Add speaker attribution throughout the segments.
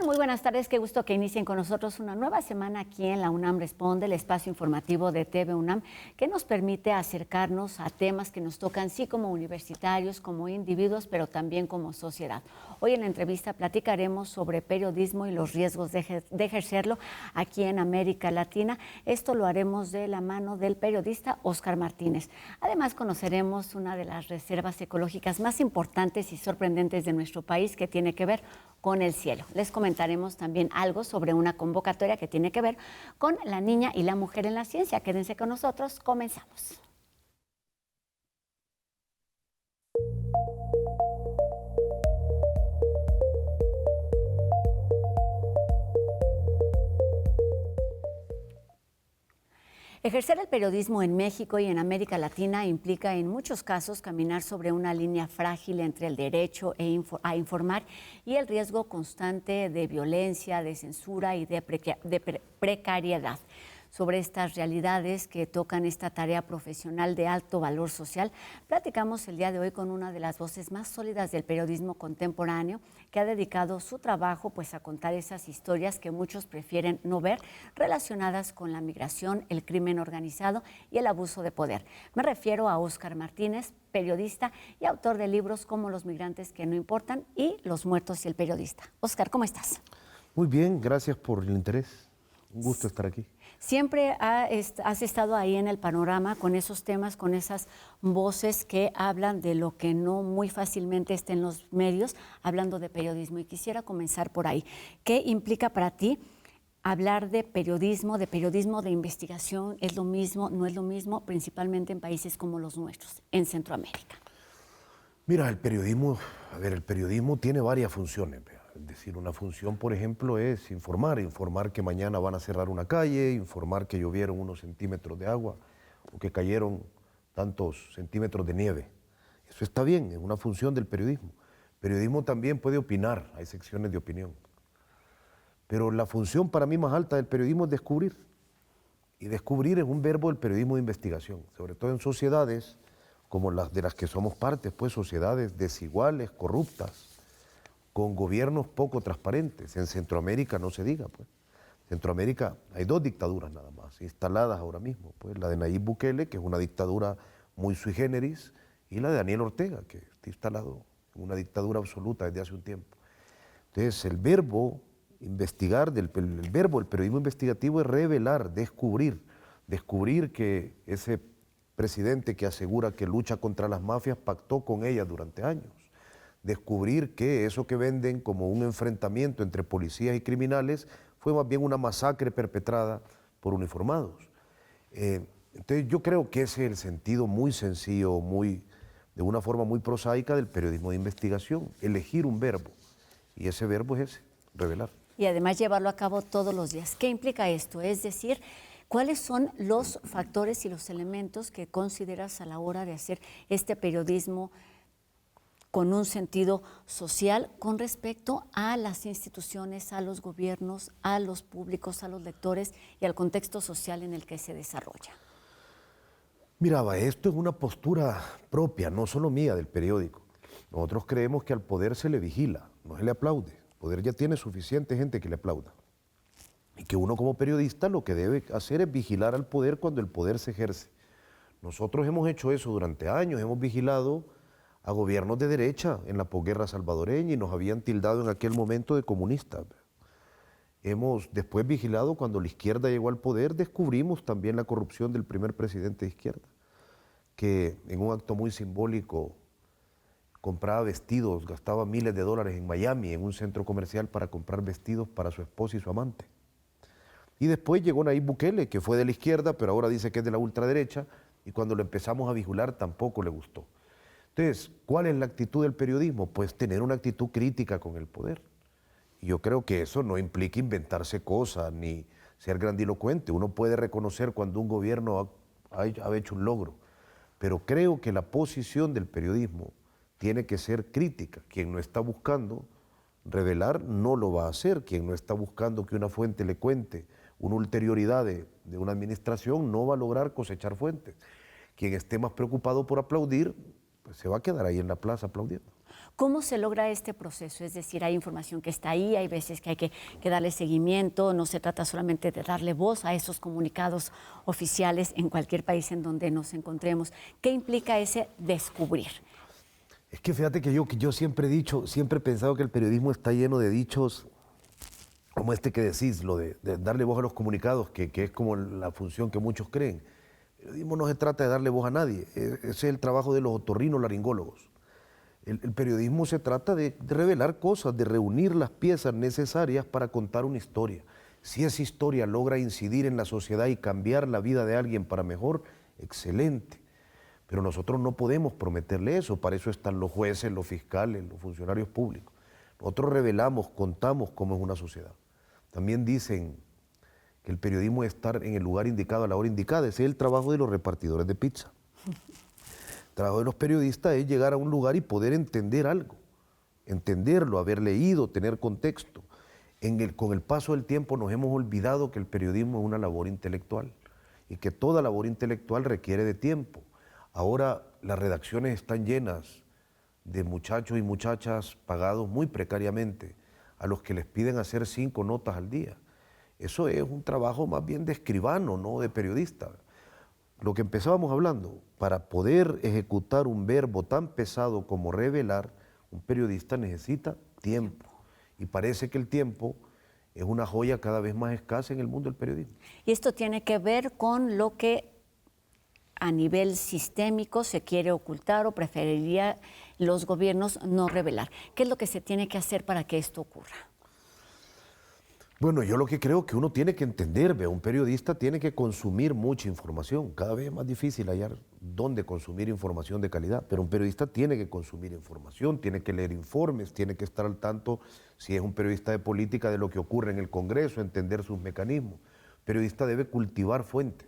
Speaker 1: tal? Muy buenas tardes, qué gusto que inicien con nosotros una nueva semana aquí en la UNAM Responde, el espacio informativo de TV UNAM, que nos permite acercarnos a temas que nos tocan sí como universitarios, como individuos, pero también como sociedad. Hoy en la entrevista platicaremos sobre periodismo y los riesgos de ejercerlo aquí en América Latina. Esto lo haremos de la mano del periodista Óscar Martínez. Además, conoceremos una de las reservas ecológicas más importantes y sorprendentes de nuestro país, que tiene que ver con el cielo. Les comentaremos también algo sobre una convocatoria que tiene que ver con la niña y la mujer en la ciencia. Quédense con nosotros, comenzamos. Ejercer el periodismo en México y en América Latina implica en muchos casos caminar sobre una línea frágil entre el derecho a informar y el riesgo constante de violencia, de censura y de precariedad. Sobre estas realidades que tocan esta tarea profesional de alto valor social, platicamos el día de hoy con una de las voces más sólidas del periodismo contemporáneo, que ha dedicado su trabajo pues a contar esas historias que muchos prefieren no ver, relacionadas con la migración, el crimen organizado y el abuso de poder. Me refiero a Óscar Martínez, periodista y autor de libros como Los migrantes que no importan y Los muertos y el periodista. Óscar, ¿cómo estás?
Speaker 2: Muy bien, gracias por el interés. Un gusto estar aquí.
Speaker 1: Siempre has estado ahí en el panorama con esos temas, con esas voces que hablan de lo que no muy fácilmente está en los medios, hablando de periodismo. Y quisiera comenzar por ahí. ¿Qué implica para ti hablar de periodismo de investigación? ¿Es lo mismo, no es lo mismo, principalmente en países como los nuestros, en Centroamérica?
Speaker 2: Mira, el periodismo tiene varias funciones. Es decir, una función, por ejemplo, es informar que mañana van a cerrar una calle, informar que llovieron unos centímetros de agua o que cayeron tantos centímetros de nieve. Eso está bien, es una función del periodismo. El periodismo también puede opinar, hay secciones de opinión. Pero la función para mí más alta del periodismo es descubrir. Y descubrir es un verbo del periodismo de investigación, sobre todo en sociedades como las de las que somos parte, pues sociedades desiguales, corruptas, con gobiernos poco transparentes. En Centroamérica no se diga, pues. En Centroamérica hay dos dictaduras nada más, instaladas ahora mismo, pues la de Nayib Bukele, que es una dictadura muy sui generis, y la de Daniel Ortega, que está instalado en una dictadura absoluta desde hace un tiempo. Entonces, el verbo investigar, el verbo del periodismo investigativo es revelar, descubrir que ese presidente que asegura que lucha contra las mafias pactó con ellas durante años. Descubrir que eso que venden como un enfrentamiento entre policías y criminales fue más bien una masacre perpetrada por uniformados. Entonces yo creo que ese es el sentido muy sencillo, de una forma muy prosaica del periodismo de investigación, elegir un verbo, y ese verbo es ese, revelar.
Speaker 1: Y además llevarlo a cabo todos los días. ¿Qué implica esto? Es decir, ¿cuáles son los factores y los elementos que consideras a la hora de hacer este periodismo con un sentido social con respecto a las instituciones, a los gobiernos, a los públicos, a los lectores y al contexto social en el que se desarrolla?
Speaker 2: Mira, esto es una postura propia, no solo mía, del periódico. Nosotros creemos que al poder se le vigila, no se le aplaude. El poder ya tiene suficiente gente que le aplauda. Y que uno como periodista lo que debe hacer es vigilar al poder cuando el poder se ejerce. Nosotros hemos hecho eso durante años, hemos vigilado a gobiernos de derecha en la posguerra salvadoreña y nos habían tildado en aquel momento de comunistas. Hemos después vigilado cuando la izquierda llegó al poder, descubrimos también la corrupción del primer presidente de izquierda, que en un acto muy simbólico compraba vestidos, gastaba miles de dólares en Miami, en un centro comercial, para comprar vestidos para su esposa y su amante. Y después llegó Nayib Bukele, que fue de la izquierda, pero ahora dice que es de la ultraderecha, y cuando lo empezamos a vigilar tampoco le gustó. Entonces, ¿cuál es la actitud del periodismo? Pues tener una actitud crítica con el poder. Y yo creo que eso no implica inventarse cosas ni ser grandilocuente. Uno puede reconocer cuando un gobierno ha hecho un logro, pero creo que la posición del periodismo tiene que ser crítica. Quien no está buscando revelar no lo va a hacer. Quien no está buscando que una fuente le cuente una ulterioridad de una administración no va a lograr cosechar fuentes. Quien esté más preocupado por aplaudir, pues se va a quedar ahí en la plaza aplaudiendo.
Speaker 1: ¿Cómo se logra este proceso? Es decir, hay información que está ahí, hay veces que hay que darle seguimiento, no se trata solamente de darle voz a esos comunicados oficiales en cualquier país en donde nos encontremos. ¿Qué implica ese descubrir?
Speaker 2: Es que fíjate que yo siempre he dicho, siempre he pensado que el periodismo está lleno de dichos como este que decís, lo de darle voz a los comunicados, que es como la función que muchos creen. El periodismo no se trata de darle voz a nadie, ese es el trabajo de los otorrinolaringólogos. El periodismo se trata de revelar cosas, de reunir las piezas necesarias para contar una historia. Si esa historia logra incidir en la sociedad y cambiar la vida de alguien para mejor, excelente. Pero nosotros no podemos prometerle eso, para eso están los jueces, los fiscales, los funcionarios públicos. Nosotros revelamos, contamos cómo es una sociedad. También dicen que el periodismo es estar en el lugar indicado a la hora indicada. Ese es el trabajo de los repartidores de pizza. El trabajo de los periodistas es llegar a un lugar y poder entender algo, entenderlo, haber leído, tener contexto. Con el paso del tiempo nos hemos olvidado que el periodismo es una labor intelectual y que toda labor intelectual requiere de tiempo. Ahora las redacciones están llenas de muchachos y muchachas pagados muy precariamente, a los que les piden hacer 5 notas al día. Eso es un trabajo más bien de escribano, no de periodista. Lo que empezábamos hablando, para poder ejecutar un verbo tan pesado como revelar, un periodista necesita tiempo. Y parece que el tiempo es una joya cada vez más escasa en el mundo del periodismo.
Speaker 1: Y esto tiene que ver con lo que a nivel sistémico se quiere ocultar o preferiría los gobiernos no revelar. ¿Qué es lo que se tiene que hacer para que esto ocurra?
Speaker 2: Bueno, yo lo que creo que uno tiene que entender, un periodista tiene que consumir mucha información. Cada vez es más difícil hallar dónde consumir información de calidad, pero un periodista tiene que consumir información, tiene que leer informes, tiene que estar al tanto, si es un periodista de política, de lo que ocurre en el Congreso, entender sus mecanismos. El periodista debe cultivar fuentes.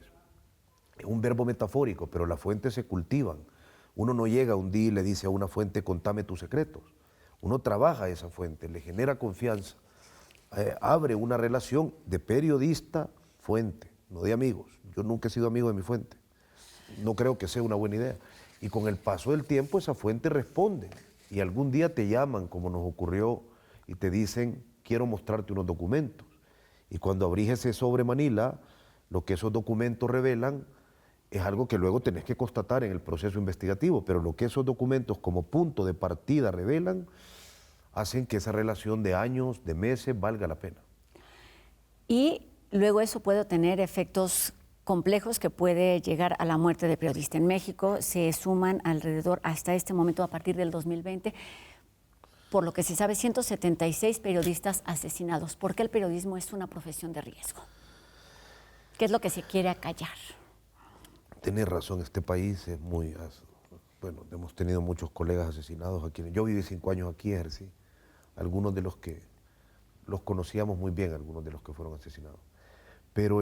Speaker 2: Es un verbo metafórico, pero las fuentes se cultivan. Uno no llega un día y le dice a una fuente, contame tus secretos. Uno trabaja esa fuente, le genera confianza, abre una relación de periodista-fuente, no de amigos. Yo nunca he sido amigo de mi fuente. No creo que sea una buena idea. Y con el paso del tiempo esa fuente responde. Y algún día te llaman, como nos ocurrió, y te dicen, quiero mostrarte unos documentos. Y cuando abrís ese sobre Manila, lo que esos documentos revelan es algo que luego tenés que constatar en el proceso investigativo, pero lo que esos documentos como punto de partida revelan, hacen que esa relación de años, de meses, valga la pena.
Speaker 1: Y luego eso puede tener efectos complejos que puede llegar a la muerte de periodista. En México se suman alrededor, hasta este momento, a partir del 2020, por lo que se sabe, 176 periodistas asesinados. ¿Por qué el periodismo es una profesión de riesgo? ¿Qué es lo que se quiere acallar?
Speaker 2: Tenés razón, este país es muy... Bueno, hemos tenido muchos colegas asesinados aquí. Yo viví 5 años aquí, ejercí. Algunos de los que los conocíamos muy bien, algunos de los que fueron asesinados. Pero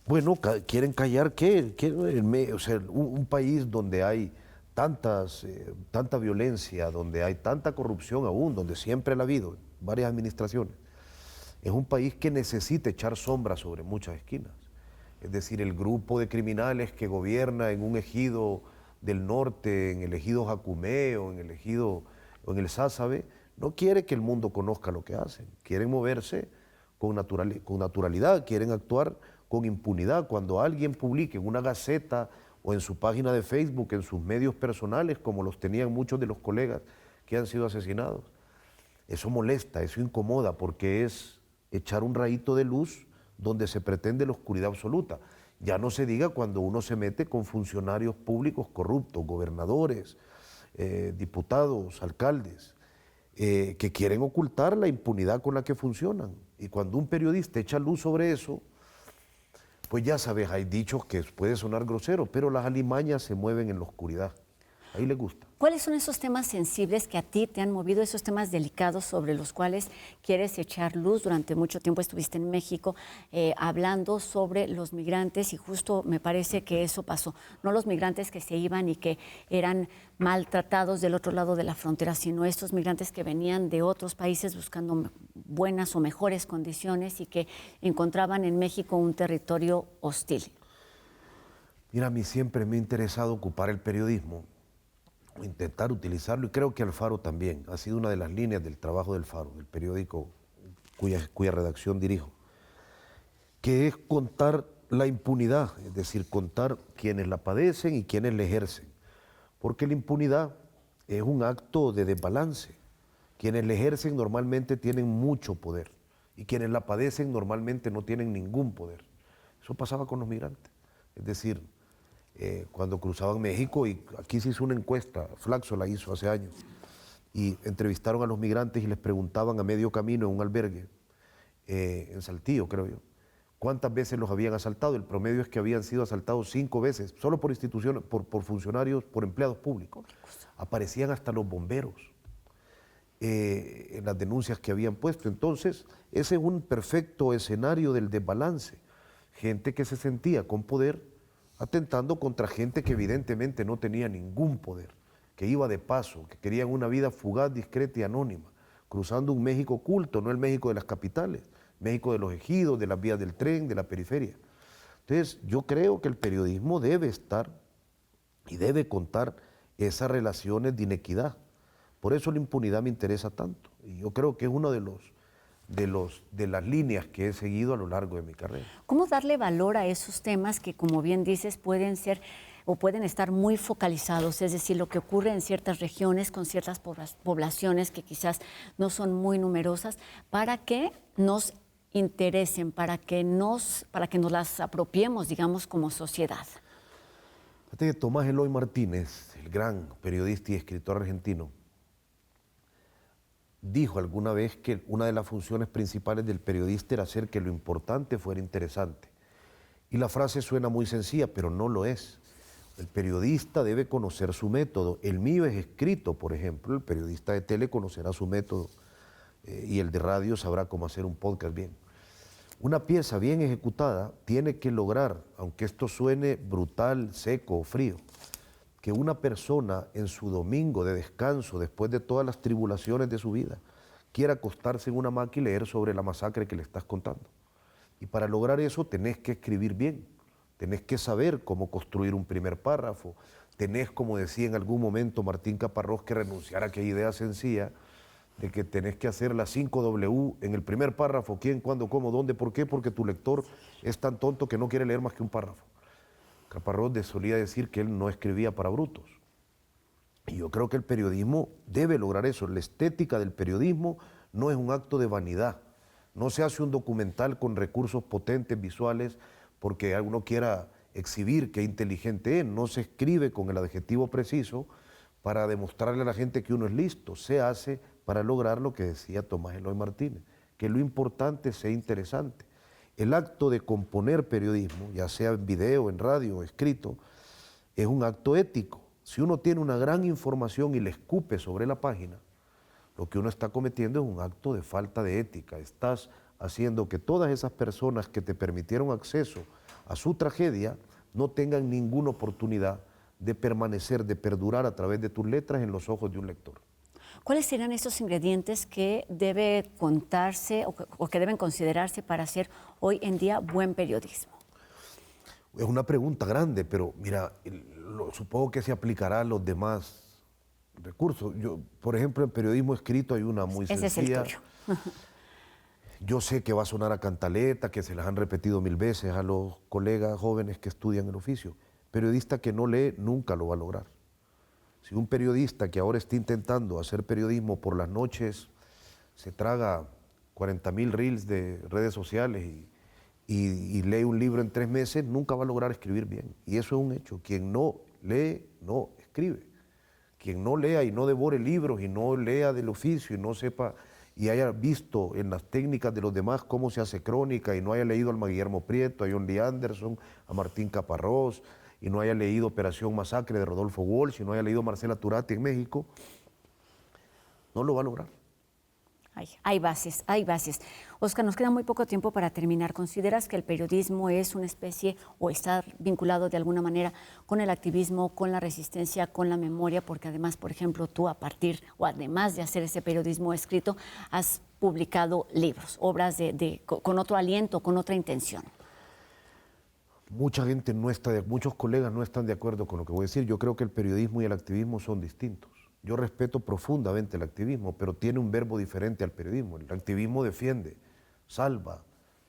Speaker 2: bueno, ¿quieren callar qué? O sea, un país donde hay tanta violencia, donde hay tanta corrupción aún, donde siempre la ha habido, varias administraciones, es un país que necesita echar sombra sobre muchas esquinas. Es decir, el grupo de criminales que gobierna en un ejido del norte, en el ejido Jacumé o en el ejido o en el Sázabe, no quiere que el mundo conozca lo que hacen. Quieren moverse con naturalidad, quieren actuar con impunidad. Cuando alguien publique en una gaceta o en su página de Facebook, en sus medios personales, como los tenían muchos de los colegas que han sido asesinados, eso molesta, eso incomoda, porque es echar un rayito de luz donde se pretende la oscuridad absoluta. Ya no se diga cuando uno se mete con funcionarios públicos corruptos, gobernadores, diputados, alcaldes, que quieren ocultar la impunidad con la que funcionan. Y cuando un periodista echa luz sobre eso, pues ya sabes, hay dichos que puede sonar grosero, pero las alimañas se mueven en la oscuridad. Ahí les gusta.
Speaker 1: ¿Cuáles son esos temas sensibles que a ti te han movido, esos temas delicados sobre los cuales quieres echar luz? Durante mucho tiempo estuviste en México hablando sobre los migrantes y justo me parece que eso pasó. No los migrantes que se iban y que eran maltratados del otro lado de la frontera, sino estos migrantes que venían de otros países buscando buenas o mejores condiciones y que encontraban en México un territorio hostil.
Speaker 2: Mira, a mí siempre me ha interesado ocupar el periodismo o intentar utilizarlo, y creo que Alfaro también, ha sido una de las líneas del trabajo del Faro, del periódico cuya redacción dirijo, que es contar la impunidad, es decir, contar quienes la padecen y quienes la ejercen, porque la impunidad es un acto de desbalance. Quienes la ejercen normalmente tienen mucho poder y quienes la padecen normalmente no tienen ningún poder. Eso pasaba con los migrantes. Es decir, cuando cruzaban México, y aquí se hizo una encuesta, Flaxo la hizo hace años, y entrevistaron a los migrantes y les preguntaban a medio camino en un albergue, en Saltillo creo yo, cuántas veces los habían asaltado. El promedio es que habían sido asaltados 5 veces, solo por instituciones, por funcionarios, por empleados públicos. Aparecían hasta los bomberos en las denuncias que habían puesto. Entonces, ese es un perfecto escenario del desbalance. Gente que se sentía con poder atentando contra gente que evidentemente no tenía ningún poder, que iba de paso, que querían una vida fugaz, discreta y anónima, cruzando un México oculto, no el México de las capitales, México de los ejidos, de las vías del tren, de la periferia. Entonces, yo creo que el periodismo debe estar y debe contar esas relaciones de inequidad. Por eso la impunidad me interesa tanto. Y yo creo que es uno de las líneas que he seguido a lo largo de mi carrera.
Speaker 1: ¿Cómo darle valor a esos temas que, como bien dices, pueden ser o pueden estar muy focalizados? Es decir, lo que ocurre en ciertas regiones con ciertas poblaciones que quizás no son muy numerosas, para que nos interesen, para que nos las apropiemos, digamos, como sociedad.
Speaker 2: Fíjate que Tomás Eloy Martínez, el gran periodista y escritor argentino, dijo alguna vez que una de las funciones principales del periodista era hacer que lo importante fuera interesante. Y la frase suena muy sencilla, pero no lo es. El periodista debe conocer su método. El mío es escrito, por ejemplo. El periodista de tele conocerá su método y el de radio sabrá cómo hacer un podcast bien. Una pieza bien ejecutada tiene que lograr, aunque esto suene brutal, seco o frío, que una persona en su domingo de descanso, después de todas las tribulaciones de su vida, quiera acostarse en una hamaca y leer sobre la masacre que le estás contando. Y para lograr eso tenés que escribir bien, tenés que saber cómo construir un primer párrafo, tenés, como decía en algún momento Martín Caparrós, que renunciar a aquella idea sencilla de que tenés que hacer las 5W en el primer párrafo, quién, cuándo, cómo, dónde, por qué, porque tu lector es tan tonto que no quiere leer más que un párrafo. Caparrós solía decir que él no escribía para brutos. Y yo creo que el periodismo debe lograr eso. La estética del periodismo no es un acto de vanidad. No se hace un documental con recursos potentes visuales porque uno quiera exhibir qué inteligente es. No se escribe con el adjetivo preciso para demostrarle a la gente que uno es listo. Se hace para lograr lo que decía Tomás Eloy Martínez, que lo importante sea interesante. El acto de componer periodismo, ya sea en video, en radio o escrito, es un acto ético. Si uno tiene una gran información y le escupe sobre la página, lo que uno está cometiendo es un acto de falta de ética. Estás haciendo que todas esas personas que te permitieron acceso a su tragedia no tengan ninguna oportunidad de permanecer, de perdurar a través de tus letras en los ojos de un lector.
Speaker 1: ¿Cuáles serán esos ingredientes que debe contarse o que deben considerarse para hacer hoy en día buen periodismo?
Speaker 2: Es una pregunta grande, pero mira, supongo que se aplicará a los demás recursos. Yo, por ejemplo, en periodismo escrito hay una muy sencilla.
Speaker 1: Ese es el tuyo.
Speaker 2: Yo sé que va a sonar a cantaleta, que se las han repetido 1000 veces a los colegas jóvenes que estudian el oficio. Periodista que no lee nunca lo va a lograr. Si un periodista que ahora está intentando hacer periodismo por las noches se traga 40.000 reels de redes sociales y lee un libro en 3 meses, nunca va a lograr escribir bien. Y eso es un hecho. Quien no lee, no escribe. Quien no lea y no devore libros y no lea del oficio y no sepa y haya visto en las técnicas de los demás cómo se hace crónica y no haya leído a Guillermo Prieto, a John Lee Anderson, a Martín Caparrós, y no haya leído Operación Masacre de Rodolfo Walsh, y no haya leído Marcela Turati en México, no lo va a lograr.
Speaker 1: Hay bases, hay bases. Oscar, nos queda muy poco tiempo para terminar. ¿Consideras que el periodismo es una especie o está vinculado de alguna manera con el activismo, con la resistencia, con la memoria? Porque además, por ejemplo, tú además de hacer ese periodismo escrito, has publicado libros, obras con otro aliento, con otra intención.
Speaker 2: muchos colegas no están de acuerdo con lo que voy a decir. Yo creo que el periodismo y el activismo son distintos. Yo respeto profundamente el activismo, pero tiene un verbo diferente al periodismo. El activismo defiende, salva,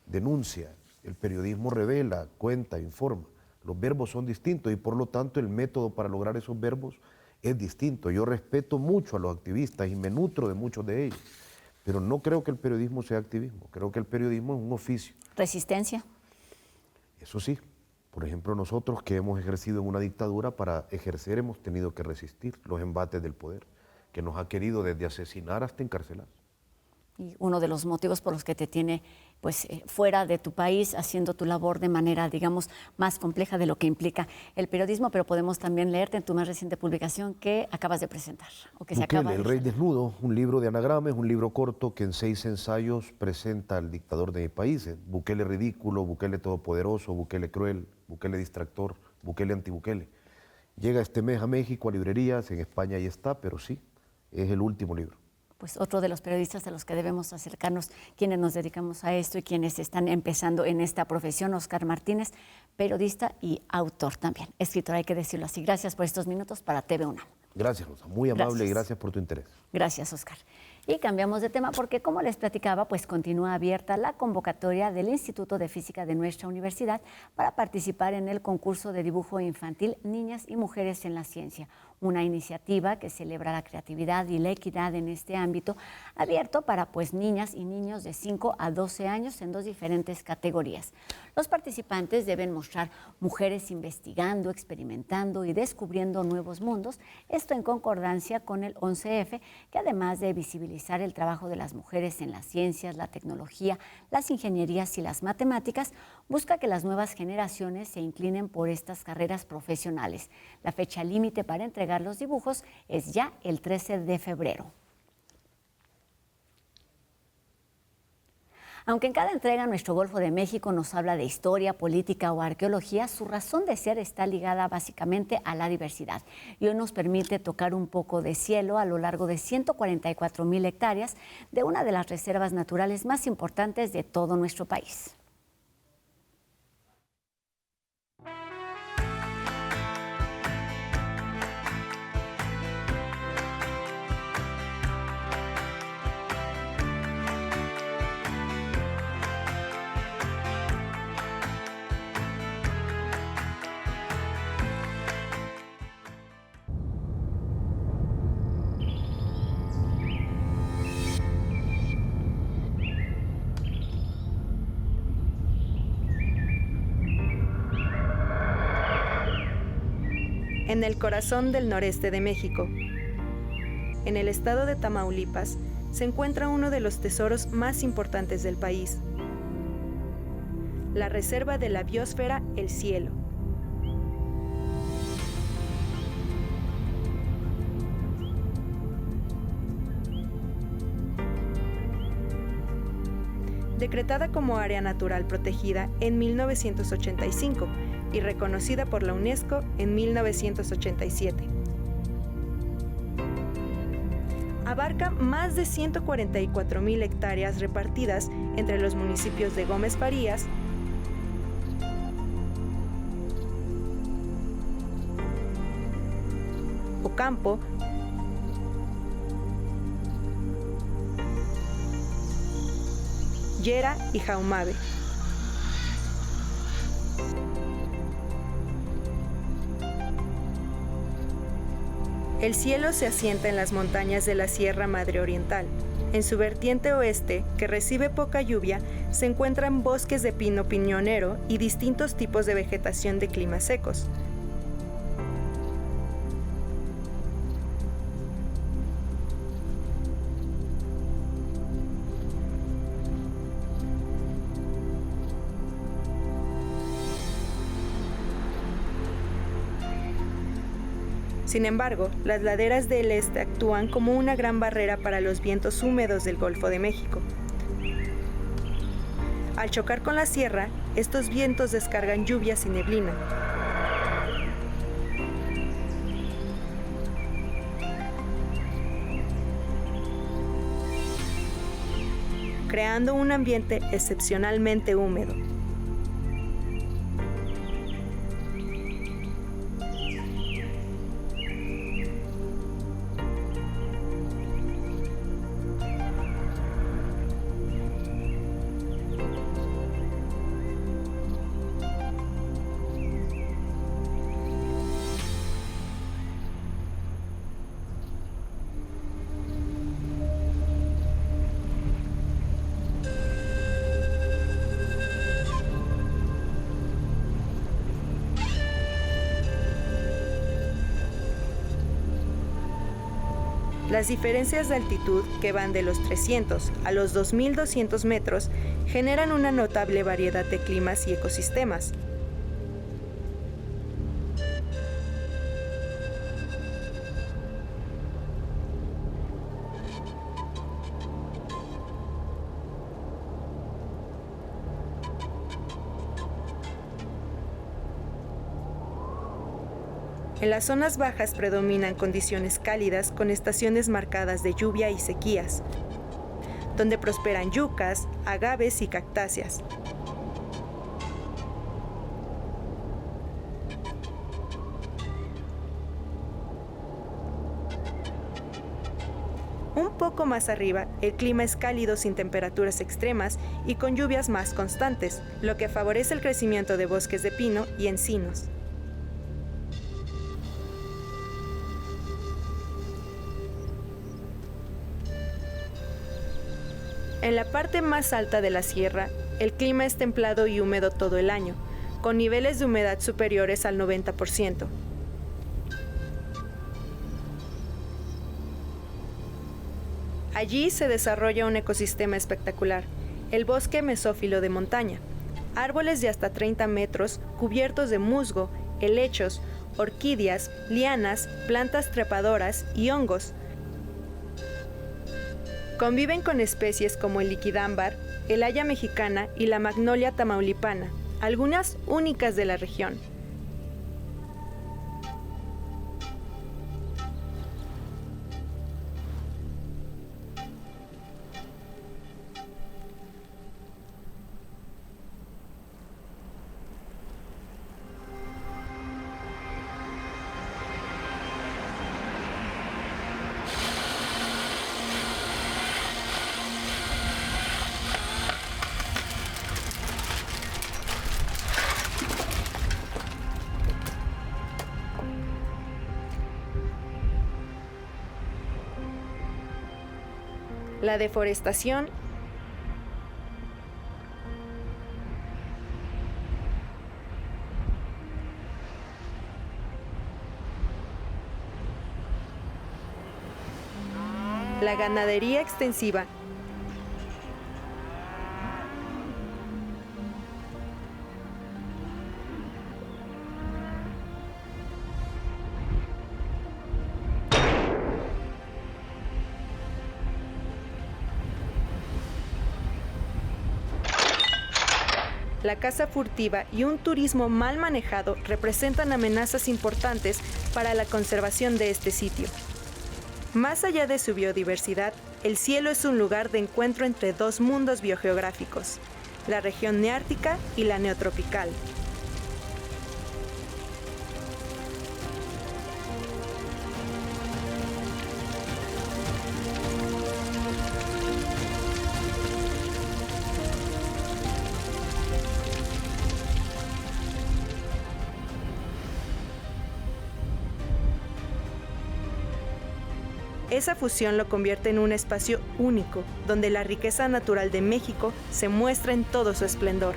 Speaker 2: denuncia. El periodismo revela, cuenta, informa. Los verbos son distintos y por lo tanto el método para lograr esos verbos es distinto. Yo respeto mucho a los activistas y me nutro de muchos de ellos, pero no creo que el periodismo sea activismo. Creo que el periodismo es un oficio.
Speaker 1: ¿Resistencia?
Speaker 2: Eso sí. Por ejemplo, nosotros que hemos ejercido en una dictadura, para ejercer hemos tenido que resistir los embates del poder, que nos ha querido desde asesinar hasta encarcelar.
Speaker 1: Y uno de los motivos por los que te tiene pues, fuera de tu país, haciendo tu labor de manera, digamos, más compleja de lo que implica el periodismo, pero podemos también leerte en tu más reciente publicación que acabas de presentar. O que
Speaker 2: Bukele,
Speaker 1: se acaba de
Speaker 2: El Rey
Speaker 1: hacer.
Speaker 2: Desnudo, un libro de anagrames, un libro corto que en 6 ensayos presenta al dictador de mi país. Bukele ridículo, Bukele todopoderoso, Bukele cruel, Bukele distractor, Bukele anti-Bukele. Llega este mes a México, a librerías, en España ya está, pero sí, es el último libro.
Speaker 1: Pues otro de los periodistas a los que debemos acercarnos, quienes nos dedicamos a esto y quienes están empezando en esta profesión, Óscar Martínez, periodista y autor también, escritor, hay que decirlo así. Gracias por estos minutos para TV UNAM.
Speaker 2: Gracias, Rosa, muy amable y gracias por tu interés.
Speaker 1: Gracias, Óscar. Y cambiamos de tema porque, como les platicaba, pues continúa abierta la convocatoria del Instituto de Física de nuestra universidad para participar en el concurso de dibujo infantil Niñas y Mujeres en la Ciencia, una iniciativa que celebra la creatividad y la equidad en este ámbito, abierto para pues niñas y niños de 5 a 12 años en 2 diferentes categorías. Los participantes deben mostrar mujeres investigando, experimentando y descubriendo nuevos mundos, esto en concordancia con el 11F, que además de visibilizar el trabajo de las mujeres en las ciencias, la tecnología, las ingenierías y las matemáticas, busca que las nuevas generaciones se inclinen por estas carreras profesionales. La fecha límite para entregar los dibujos es ya el 13 de febrero. Aunque en cada entrega nuestro Golfo de México nos habla de historia, política o arqueología, su razón de ser está ligada básicamente a la diversidad y hoy nos permite tocar un poco de cielo a lo largo de 144,000 hectáreas de una de las reservas naturales más importantes de todo nuestro país.
Speaker 3: En el corazón del noreste de México, en el estado de Tamaulipas, se encuentra uno de los tesoros más importantes del país, la reserva de la biosfera El Cielo. Decretada como área natural protegida en 1985 y reconocida por la UNESCO en 1987. Abarca más de 144,000 hectáreas repartidas entre los municipios de Gómez Farías, Ocampo, Yera y Jaumabe. El cielo se asienta en las montañas de la Sierra Madre Oriental. En su vertiente oeste, que recibe poca lluvia, se encuentran bosques de pino piñonero y distintos tipos de vegetación de climas secos. Sin embargo, las laderas del este actúan como una gran barrera para los vientos húmedos del Golfo de México. Al chocar con la sierra, estos vientos descargan lluvias y neblina. Creando un ambiente excepcionalmente húmedo. Las diferencias de altitud, que van de los 300 a los 2.200 metros, generan una notable variedad de climas y ecosistemas. En las zonas bajas predominan condiciones cálidas con estaciones marcadas de lluvia y sequías, donde prosperan yucas, agaves y cactáceas. Un poco más arriba, el clima es cálido sin temperaturas extremas y con lluvias más constantes, lo que favorece el crecimiento de bosques de pino y encinos. En la parte más alta de la sierra, el clima es templado y húmedo todo el año, con niveles de humedad superiores al 90%. Allí se desarrolla un ecosistema espectacular, el bosque mesófilo de montaña. Árboles de hasta 30 metros cubiertos de musgo, helechos, orquídeas, lianas, plantas trepadoras y hongos. Conviven con especies como el liquidámbar, el haya mexicana y la magnolia tamaulipana, algunas únicas de la región. La deforestación la ganadería extensiva la caza furtiva y un turismo mal manejado representan amenazas importantes para la conservación de este sitio. Más allá de su biodiversidad, el cielo es un lugar de encuentro entre dos mundos biogeográficos, la región neártica y la neotropical. Esa fusión lo convierte en un espacio único, donde la riqueza natural de México se muestra en todo su esplendor.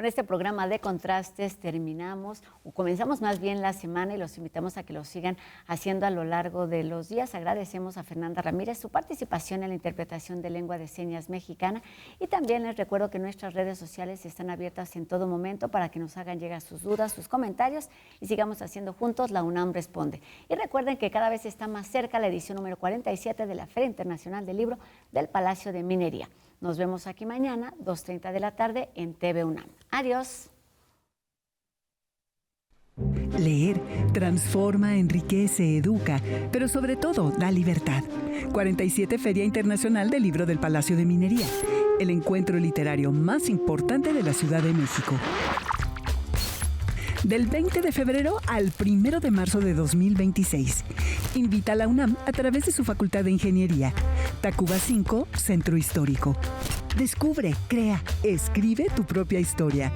Speaker 1: Con este programa de contrastes terminamos, o comenzamos más bien la semana, y los invitamos a que lo sigan haciendo a lo largo de los días. Agradecemos a Fernanda Ramírez su participación en la interpretación de lengua de señas mexicana, y también les recuerdo que nuestras redes sociales están abiertas en todo momento para que nos hagan llegar sus dudas, sus comentarios, y sigamos haciendo juntos La UNAM Responde. Y recuerden que cada vez está más cerca la edición número 47 de la Feria Internacional del Libro del Palacio de Minería. Nos vemos aquí mañana, 2:30 de la tarde, en TV UNAM. Adiós.
Speaker 4: Leer transforma, enriquece, educa, pero sobre todo da libertad. 47 Feria Internacional del Libro del Palacio de Minería, el encuentro literario más importante de la Ciudad de México. Del 20 de febrero al 1 de marzo de 2026. Invita a la UNAM a través de su Facultad de Ingeniería. Tacuba 5, Centro Histórico. Descubre, crea, escribe tu propia historia.